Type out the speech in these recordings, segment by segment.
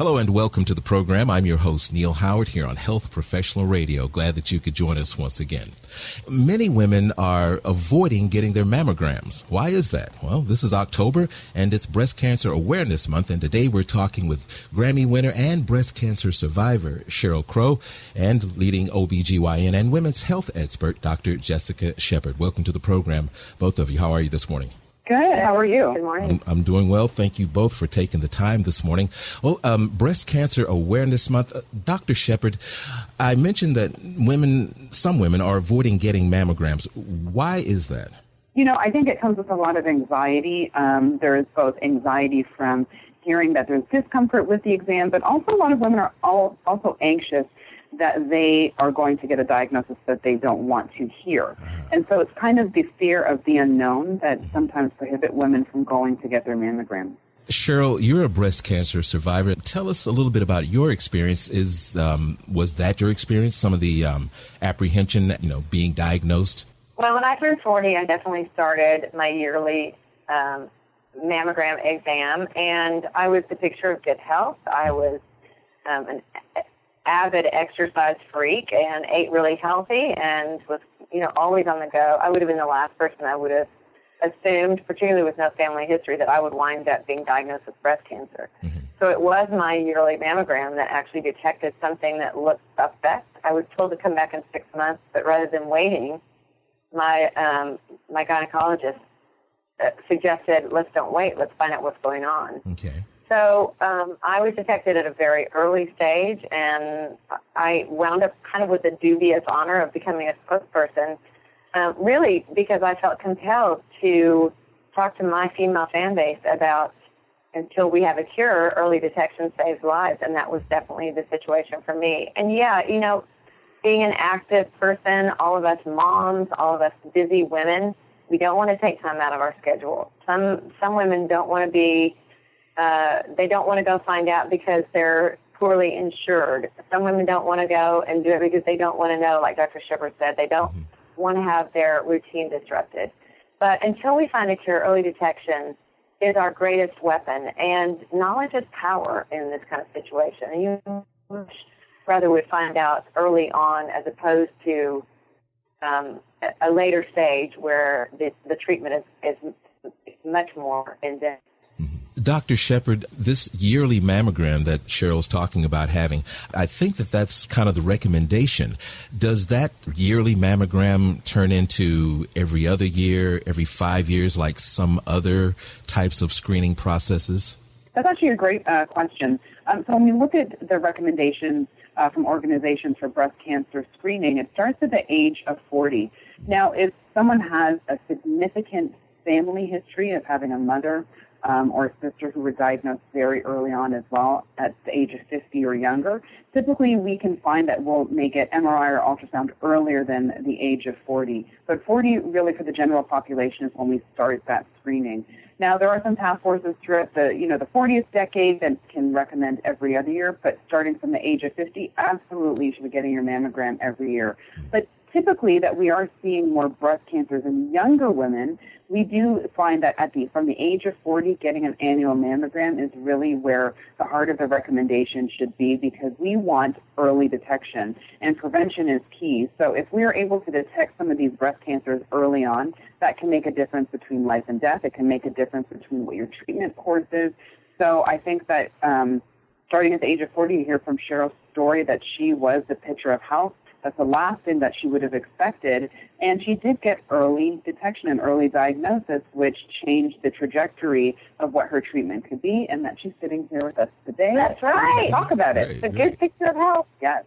Hello and welcome to the program. I'm your host, Neil Howard, here on Health Professional Radio. Glad that you could join us once again. Many women are avoiding getting their mammograms. Why is that? Well, this is October and it's Breast Cancer Awareness Month, and today we're talking with Grammy winner and breast cancer survivor Sheryl Crow and leading OBGYN and women's health expert Dr. Jessica Shepard. Welcome to the program, both of you. How are you this morning? Good. How are you? Good morning. I'm doing well. Thank you both for taking the time this morning. Well, Breast Cancer Awareness Month. Dr. Shepard, I mentioned that some women are avoiding getting mammograms. Why is that? You know, I think it comes with a lot of anxiety. There is both anxiety from hearing that there's discomfort with the exam, but also a lot of women are also anxious that they are going to get a diagnosis that they don't want to hear. And so it's kind of the fear of the unknown that sometimes prohibit women from going to get their mammogram. Sheryl, you're a breast cancer survivor. Tell us a little bit about your experience. Was that your experience, some of the apprehension, being diagnosed? Well, when I turned 40, I definitely started my yearly mammogram exam, and I was the picture of good health. I was an avid exercise freak and ate really healthy and was, always on the go. I would have been the last person I would have assumed, particularly with no family history, that I would wind up being diagnosed with breast cancer. Mm-hmm. So it was my yearly mammogram that actually detected something that looked suspect. I was told to come back in 6 months, but rather than waiting, my gynecologist suggested, let's don't wait, let's find out what's going on. Okay. So I was detected at a very early stage, and I wound up kind of with the dubious honor of becoming a spokesperson, really because I felt compelled to talk to my female fan base about, until we have a cure, early detection saves lives, and that was definitely the situation for me. And yeah, being an active person, all of us moms, all of us busy women, we don't want to take time out of our schedule. Some women don't want to be they don't want to go find out because they're poorly insured. Some women don't want to go and do it because they don't want to know, like Dr. Shepard said, they don't want to have their routine disrupted. But until we find a cure, early detection is our greatest weapon, and knowledge is power in this kind of situation. And you much rather would find out early on as opposed to a later stage where the treatment is much more in-depth. Dr. Shepard, this yearly mammogram that Sheryl's talking about having, I think that's kind of the recommendation. Does that yearly mammogram turn into every other year, every 5 years, like some other types of screening processes? That's actually a great question. So when we look at the recommendations from organizations for breast cancer screening, it starts at the age of 40. Now, if someone has a significant family history of having a mother or a sister who were diagnosed very early on as well at the age of 50 or younger, typically we can find that we'll make it MRI or ultrasound earlier than the age of 40. But 40 really for the general population is when we start that screening. Now, there are some task forces throughout the 40th decade that can recommend every other year, but starting from the age of 50, absolutely you should be getting your mammogram every year. But typically that we are seeing more breast cancers in younger women, we do find that from the age of 40, getting an annual mammogram is really where the heart of the recommendation should be, because we want early detection, and prevention is key. So if we are able to detect some of these breast cancers early on, that can make a difference between life and death. It can make a difference between what your treatment course is. So I think that starting at the age of 40, you hear from Sheryl's story that she was the picture of health. That's the last thing that she would have expected. And she did get early detection and early diagnosis, which changed the trajectory of what her treatment could be, and that she's sitting here with us today. That's right. To talk about it. It's a good picture of health. Yes.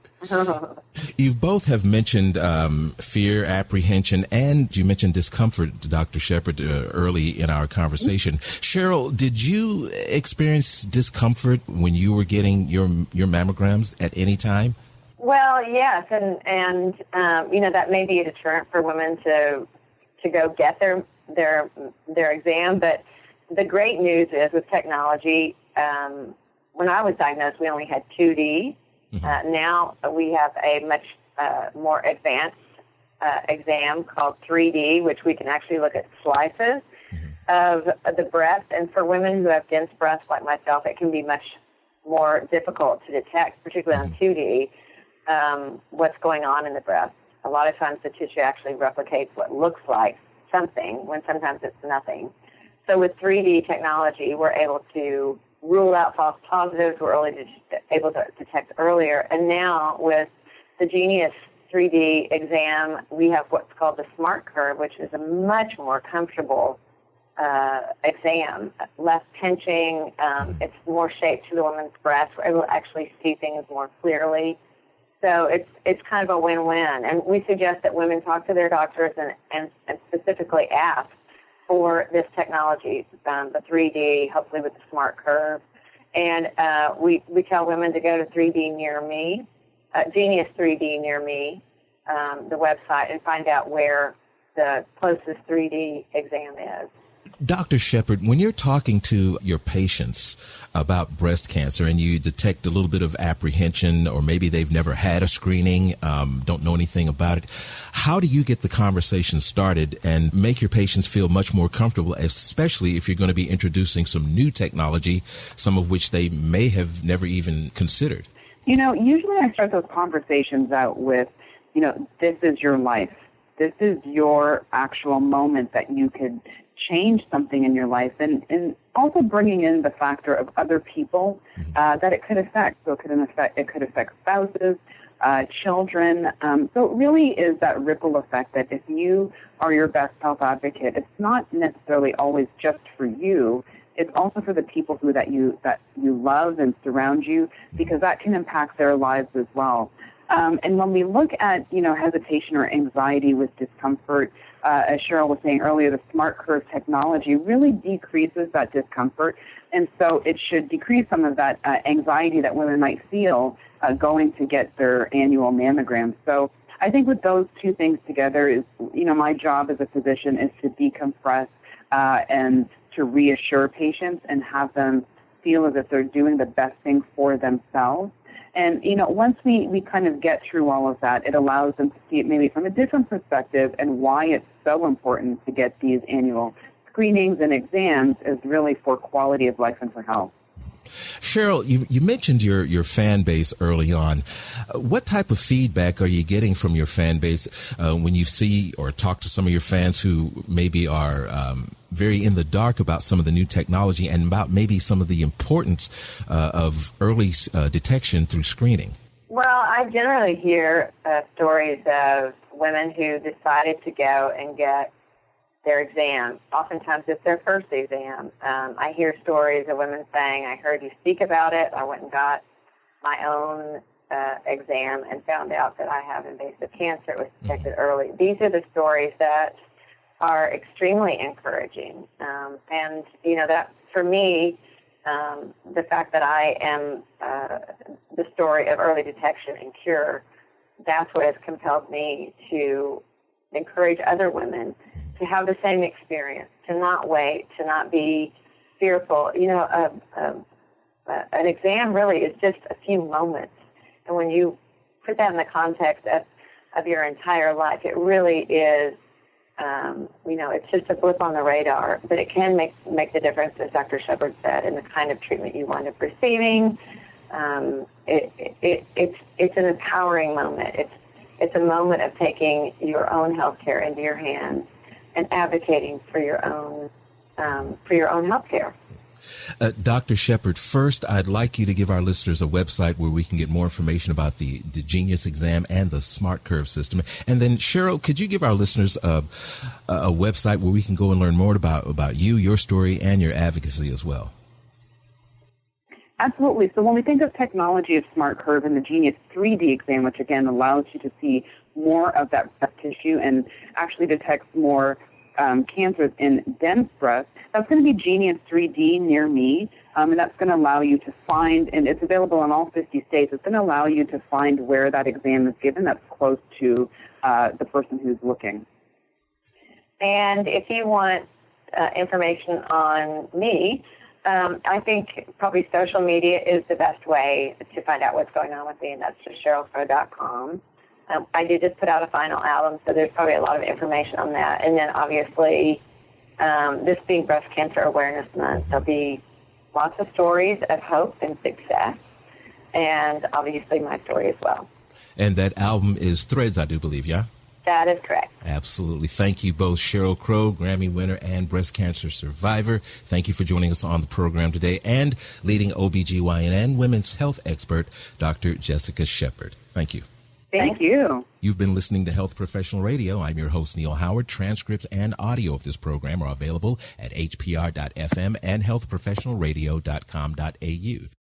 You both have mentioned fear, apprehension, and you mentioned discomfort, Dr. Shepard, early in our conversation. Sheryl, did you experience discomfort when you were getting your mammograms at any time? Well, yes, and that may be a deterrent for women to go get their exam. But the great news is with technology, when I was diagnosed, we only had 2D. Mm-hmm. Now we have a much more advanced exam called 3D, which we can actually look at slices of the breast. And for women who have dense breasts like myself, it can be much more difficult to detect, particularly on 2D, what's going on in the breast. A lot of times the tissue actually replicates what looks like something when sometimes it's nothing. So with 3D technology, we're able to rule out false positives. We're able to detect earlier. And now with the Genius 3D exam, we have what's called the SmartCurve, which is a much more comfortable exam, less pinching. It's more shaped to the woman's breast. We're able to actually see things more clearly. So it's kind of a win-win. And we suggest that women talk to their doctors and specifically ask for this technology, the 3D, hopefully with the SmartCurve. And we tell women to go to 3D Near Me, Genius 3D Near Me, the website, and find out where the closest 3D exam is. Dr. Shepherd, when you're talking to your patients about breast cancer and you detect a little bit of apprehension, or maybe they've never had a screening, don't know anything about it, how do you get the conversation started and make your patients feel much more comfortable, especially if you're going to be introducing some new technology, some of which they may have never even considered? You know, usually I start those conversations out with, you know, this is your life. This is your actual moment that you could change something in your life, and also bringing in the factor of other people that it could affect. So it could affect spouses, children. So it really is that ripple effect that if you are your best health advocate, it's not necessarily always just for you. It's also for the people that you love and surround you, because that can impact their lives as well. And when we look at, you know, hesitation or anxiety with discomfort, as Sheryl was saying earlier, the SmartCurve technology really decreases that discomfort. And so it should decrease some of that anxiety that women might feel going to get their annual mammogram. So I think with those two things together is, you know, my job as a physician is to decompress and to reassure patients and have them feel as if they're doing the best thing for themselves. And, you know, once we kind of get through all of that, it allows them to see it maybe from a different perspective, and why it's so important to get these annual screenings and exams is really for quality of life and for health. Sheryl, you mentioned your fan base early on. What type of feedback are you getting from your fan base when you see or talk to some of your fans who maybe are very in the dark about some of the new technology and about maybe some of the importance of early detection through screening? Well, I generally hear stories of women who decided to go and get their exam. Oftentimes it's their first exam. I hear stories of women saying, I heard you speak about it. I went and got my own exam and found out that I have invasive cancer. It was detected early. These are the stories that are extremely encouraging. And, you know, that for me, the fact that I am the story of early detection and cure, that's what has compelled me to encourage other women to have the same experience, to not wait, to not be fearful. You know, an exam really is just a few moments. And when you put that in the context of your entire life, it really is, you know, it's just a blip on the radar. But it can make the difference, as Dr. Shepherd said, in the kind of treatment you wind up receiving. It's an empowering moment. It's a moment of taking your own health care into your hands and advocating for your own health care. Dr. Shepherd, first, I'd like you to give our listeners a website where we can get more information about the Genius exam and the SmartCurve system. And then, Sheryl, could you give our listeners a website where we can go and learn more about you, your story, and your advocacy as well? Absolutely. So when we think of technology of SmartCurve and the Genius 3D exam, which again allows you to see more of that breast tissue and actually detects more cancers in dense breast, that's going to be Genius 3D Near Me, and that's going to allow you to find, and it's available in all 50 states, it's going to allow you to find where that exam is given that's close to the person who's looking. And if you want information on me, I think probably social media is the best way to find out what's going on with me, and that's just SherylCrow.com. I did just put out a final album, so there's probably a lot of information on that. And then obviously, this being Breast Cancer Awareness Month, there'll be lots of stories of hope and success, and obviously my story as well. And that album is Threads, I do believe, yeah? That is correct. Absolutely. Thank you both, Sheryl Crow, Grammy winner and breast cancer survivor. Thank you for joining us on the program today, and leading OBGYN and women's health expert, Dr. Jessica Shepard. Thank you. Thank you. You've been listening to Health Professional Radio. I'm your host, Neil Howard. Transcripts and audio of this program are available at hpr.fm and healthprofessionalradio.com.au.